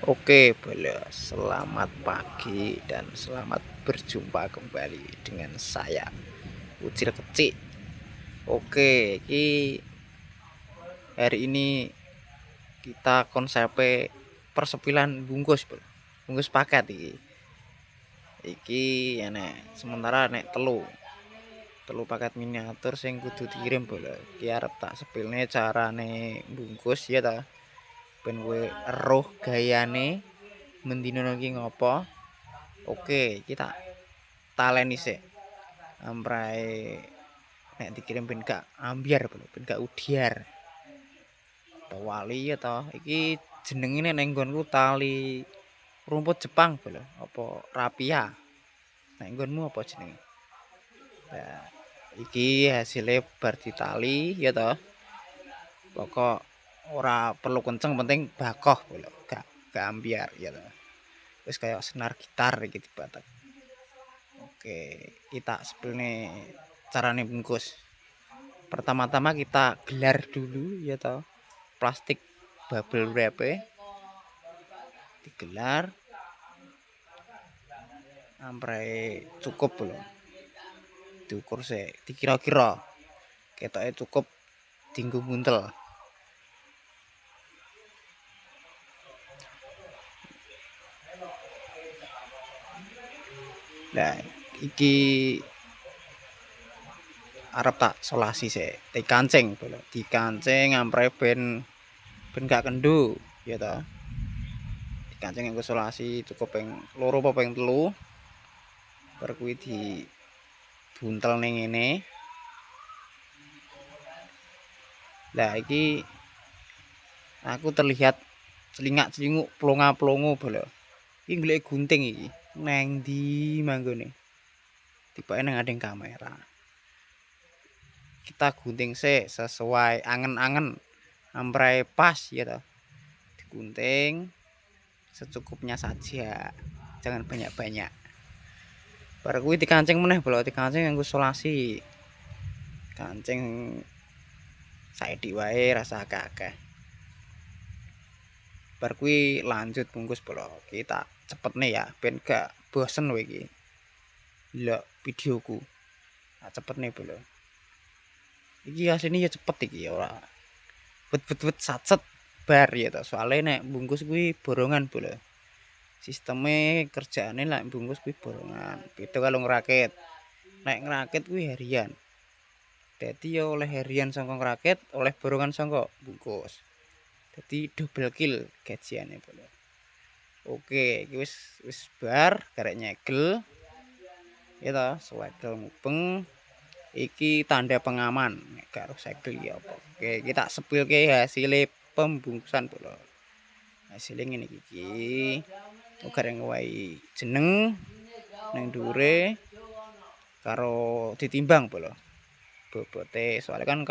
Oke, boleh. Selamat pagi dan selamat berjumpa kembali dengan saya, Ucil Kecik. Oke, hari ini kita konsepnya persepilan bungkus, Bro. Bungkus paket iki. Iki enek sementara nek telu paket miniatur sing kudu dikirim, boleh. Ki arep tak sepilne carane bungkus ya ta. Ben kowe eruh gayane mendino iki ngopo. Oke, kita taleni sik. Amprai nek dikirim ben gak ambyar ben gak udyar. Wali ya toh. Iki jenenge nek nggonku tali rumput Jepang lho, apa rapia. Nek nggonmu apa jenenge? Nah, iki hasilnya bar ditali ya toh. Pokok ora perlu kenceng penting bakoh lho, gak ambyar ya toh. Wis kayak senar gitar iki dibatek. Oke, kita sepilne carane bungkus. Pertama-tama kita gelar dulu ya toh. Plastik bubble wrap digelar sampai cukup belum diukur sih dikira-kira ketoknya cukup tinggu buntel. Nah iki arep tak solasi sih dikancing belum dikancing sampai ben gak kendu ya toh. Dikancing yang solasi cukup peng loro apa peng telu bar kuwi di buntel ning ngene. Lah iki aku terlihat celingak-celinguk plonga-plongo bolo. Iki golek gunting iki. Neng ndi manggone? Tibake nang ngadeng kamera. Kita gunting sik sesuai angen-angen. Amprai pas ya toh. Digunting secukupnya saja. Jangan banyak-banyak. Bar kuwi dikancing meneh bolo, dikancing nganggo solasi. Kancing saiki wae rasa akeh-akeh. Bar kuwi lanjut bungkus bolo. Kita cepet nih ya ben gak bosen kowe iki. Delok videoku. Nah, cepet nih bolo. Iki asline ya cepet iki ora. Bet satset bar ya to. Soale nek bungkus kuwi borongan bolo. Sisteme kerjaane lek bungkus kuwi borongan. Beda karo ngrakit. Nek ngrakit kuwi harian. Dadi ya oleh harian saka ngrakit, oleh borongan saka bungkus. Dadi double kill gajiane bolo. Oke, iki wis bar karek nyegel. Ya toh, swagel mubeng. Iki tanda pengaman nek gak segel ya apa. Oke, kita sepilke hasil pembungkusan bolo. Hasilnya ngene iki. Gareng wae jeneng ning dhuwure karo ditimbang bolo. Bobote soalnya kan